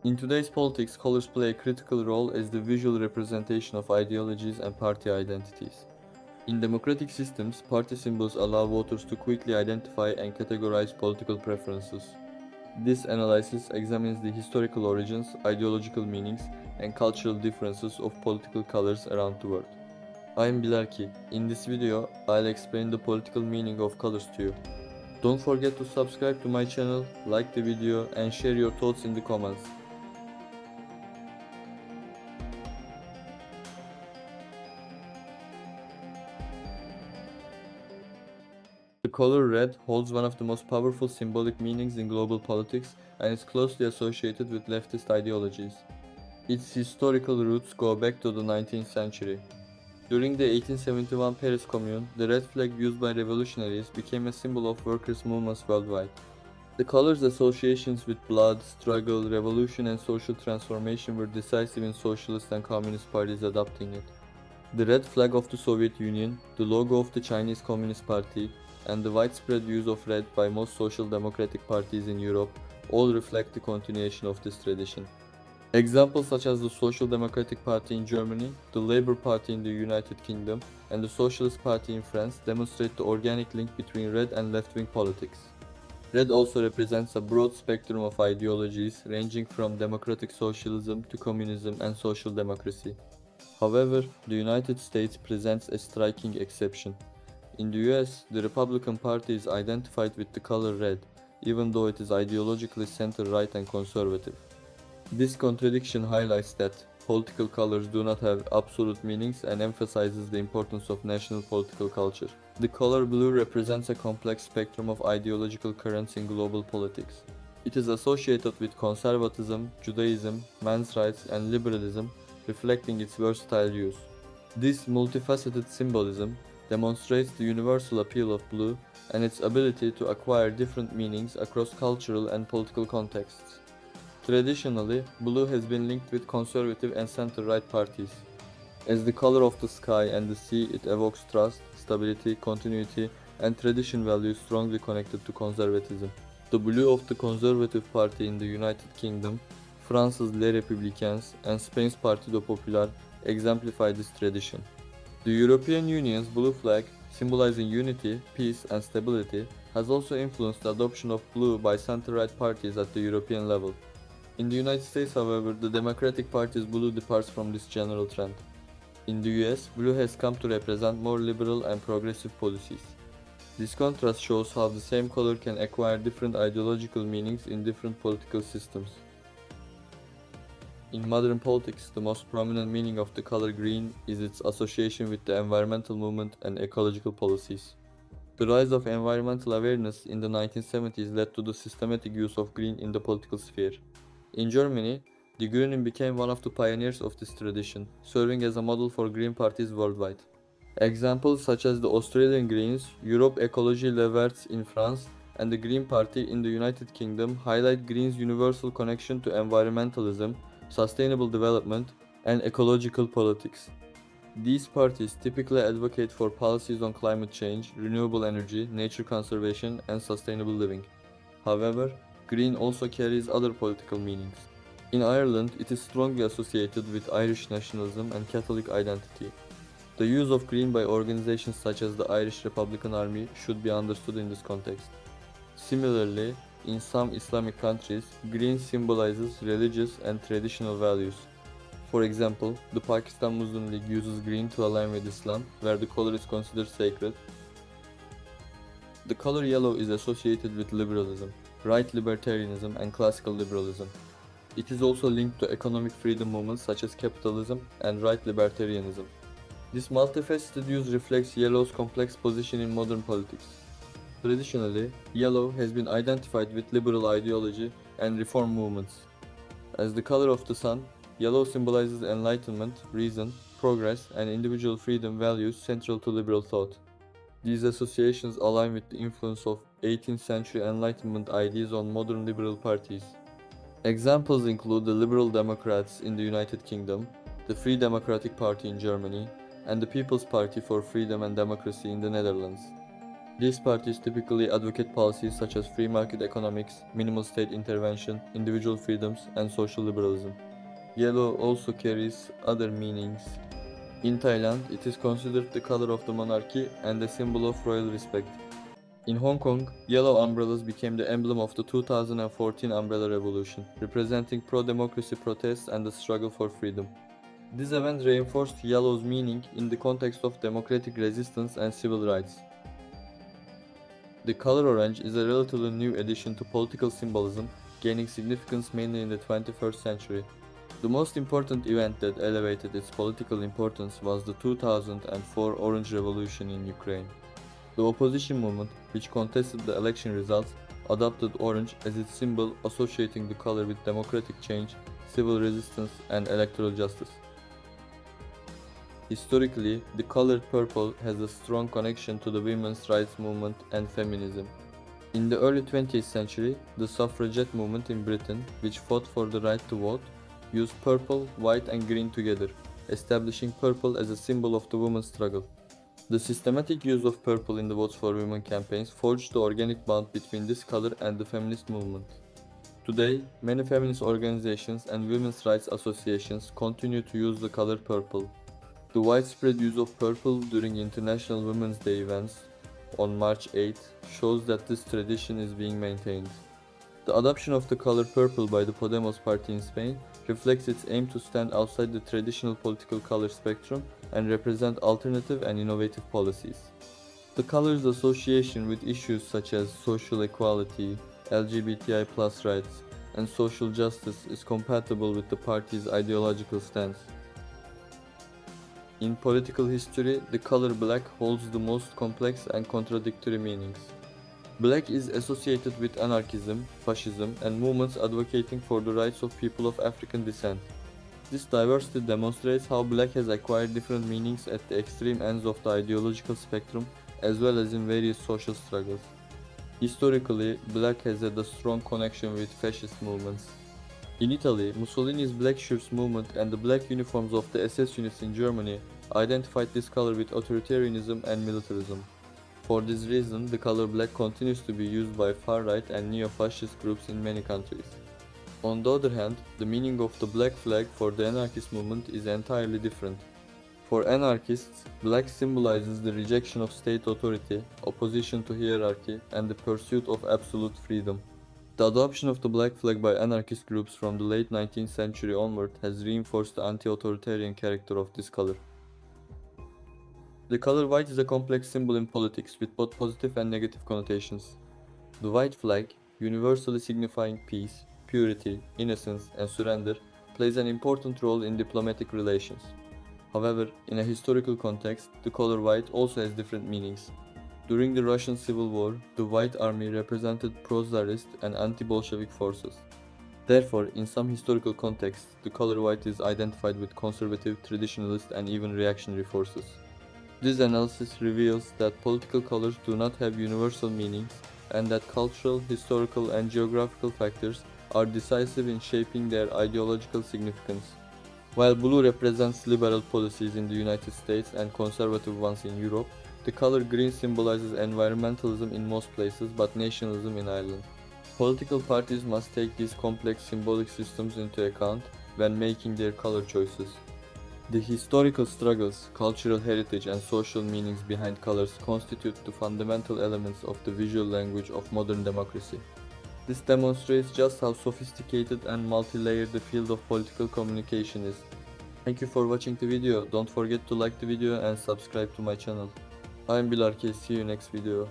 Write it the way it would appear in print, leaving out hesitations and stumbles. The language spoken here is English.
In today's politics, colors play a critical role as the visual representation of ideologies and party identities. In democratic systems, party symbols allow voters to quickly identify and categorize political preferences. This analysis examines the historical origins, ideological meanings, and cultural differences of political colors around the world. I am BİLARCİE. In this video, I'll explain the political meaning of colors to you. Don't forget to subscribe to my channel, like the video, and share your thoughts in the comments. The color red holds one of the most powerful symbolic meanings in global politics and is closely associated with leftist ideologies. Its historical roots go back to the 19th century. During the 1871 Paris Commune, the red flag used by revolutionaries became a symbol of workers' movements worldwide. The color's associations with blood, struggle, revolution, and social transformation were decisive in socialist and communist parties adopting it. The red flag of the Soviet Union, the logo of the Chinese Communist Party, and the widespread use of red by most social democratic parties in Europe all reflect the continuation of this tradition. Examples such as the Social Democratic Party in Germany, the Labour Party in the United Kingdom, and the Socialist Party in France demonstrate the organic link between red and left-wing politics. Red also represents a broad spectrum of ideologies ranging from democratic socialism to communism and social democracy. However, the United States presents a striking exception. In the US, the Republican Party is identified with the color red, even though it is ideologically center-right and conservative. This contradiction highlights that political colors do not have absolute meanings and emphasizes the importance of national political culture. The color blue represents a complex spectrum of ideological currents in global politics. It is associated with conservatism, Judaism, men's rights, and liberalism, reflecting its versatile use. This multifaceted symbolism demonstrates the universal appeal of blue and its ability to acquire different meanings across cultural and political contexts. Traditionally, blue has been linked with conservative and center-right parties. As the color of the sky and the sea, it evokes trust, stability, continuity, and tradition values strongly connected to conservatism. The blue of the Conservative Party in the United Kingdom, France's Les Républicains, and Spain's Partido Popular exemplify this tradition. The European Union's blue flag, symbolizing unity, peace, and stability, has also influenced the adoption of blue by center-right parties at the European level. In the United States, however, the Democratic Party's blue departs from this general trend. In the US, blue has come to represent more liberal and progressive policies. This contrast shows how the same color can acquire different ideological meanings in different political systems. In modern politics, the most prominent meaning of the color green is its association with the environmental movement and ecological policies. The rise of environmental awareness in the 1970s led to the systematic use of green in the political sphere. In Germany, the Grünen became one of the pioneers of this tradition, serving as a model for green parties worldwide. Examples such as the Australian Greens, Europe Ecologie Les Verts in France, and the Green Party in the United Kingdom highlight Green's universal connection to environmentalism, sustainable development, and ecological politics. These parties typically advocate for policies on climate change, renewable energy, nature conservation, and sustainable living. However, green also carries other political meanings. In Ireland, it is strongly associated with Irish nationalism and Catholic identity. The use of green by organizations such as the Irish Republican Army should be understood in this context. Similarly, in some Islamic countries, green symbolizes religious and traditional values. For example, the Pakistan Muslim League uses green to align with Islam, where the color is considered sacred. The color yellow is associated with liberalism, right libertarianism, and classical liberalism. It is also linked to economic freedom movements such as capitalism and right libertarianism. This multifaceted use reflects yellow's complex position in modern politics. Traditionally, yellow has been identified with liberal ideology and reform movements. As the color of the sun, yellow symbolizes enlightenment, reason, progress, and individual freedom values central to liberal thought. These associations align with the influence of 18th century Enlightenment ideas on modern liberal parties. Examples include the Liberal Democrats in the United Kingdom, the Free Democratic Party in Germany, and the People's Party for Freedom and Democracy in the Netherlands. These parties typically advocate policies such as free market economics, minimal state intervention, individual freedoms, and social liberalism. Yellow also carries other meanings. In Thailand, it is considered the color of the monarchy and a symbol of royal respect. In Hong Kong, yellow umbrellas became the emblem of the 2014 Umbrella Revolution, representing pro-democracy protests and the struggle for freedom. This event reinforced yellow's meaning in the context of democratic resistance and civil rights. The color orange is a relatively new addition to political symbolism, gaining significance mainly in the 21st century. The most important event that elevated its political importance was the 2004 Orange Revolution in Ukraine. The opposition movement, which contested the election results, adopted orange as its symbol, associating the color with democratic change, civil resistance, and electoral justice. Historically, the color purple has a strong connection to the women's rights movement and feminism. In the early 20th century, the suffragette movement in Britain, which fought for the right to vote, used purple, white, and green together, establishing purple as a symbol of the women's struggle. The systematic use of purple in the Votes for Women campaigns forged the organic bond between this color and the feminist movement. Today, many feminist organizations and women's rights associations continue to use the color purple. The widespread use of purple during International Women's Day events on March 8 shows that this tradition is being maintained. The adoption of the color purple by the Podemos party in Spain reflects its aim to stand outside the traditional political color spectrum and represent alternative and innovative policies. The color's association with issues such as social equality, LGBTI+ rights, and social justice is compatible with the party's ideological stance. In political history, the color black holds the most complex and contradictory meanings. Black is associated with anarchism, fascism, and movements advocating for the rights of people of African descent. This diversity demonstrates how black has acquired different meanings at the extreme ends of the ideological spectrum, as well as in various social struggles. Historically, black has had a strong connection with fascist movements. In Italy, Mussolini's Black Shirts movement and the black uniforms of the SS units in Germany identified this color with authoritarianism and militarism. For this reason, the color black continues to be used by far-right and neo-fascist groups in many countries. On the other hand, the meaning of the black flag for the anarchist movement is entirely different. For anarchists, black symbolizes the rejection of state authority, opposition to hierarchy, and the pursuit of absolute freedom. The adoption of the black flag by anarchist groups from the late 19th century onward has reinforced the anti-authoritarian character of this color. The color white is a complex symbol in politics with both positive and negative connotations. The white flag, universally signifying peace, purity, innocence, and surrender, plays an important role in diplomatic relations. However, in a historical context, the color white also has different meanings. During the Russian Civil War, the White Army represented pro-Tsarist and anti-Bolshevik forces. Therefore, in some historical contexts, the color white is identified with conservative, traditionalist, and even reactionary forces. This analysis reveals that political colors do not have universal meanings, and that cultural, historical, and geographical factors are decisive in shaping their ideological significance. While blue represents liberal policies in the United States and conservative ones in Europe, the color green symbolizes environmentalism in most places but nationalism in Ireland. Political parties must take these complex symbolic systems into account when making their color choices. The historical struggles, cultural heritage, and social meanings behind colors constitute the fundamental elements of the visual language of modern democracy. This demonstrates just how sophisticated and multi-layered the field of political communication is. Thank you for watching the video. Don't forget to like the video and subscribe to my channel. I'm BİLARCHİE. See you next video.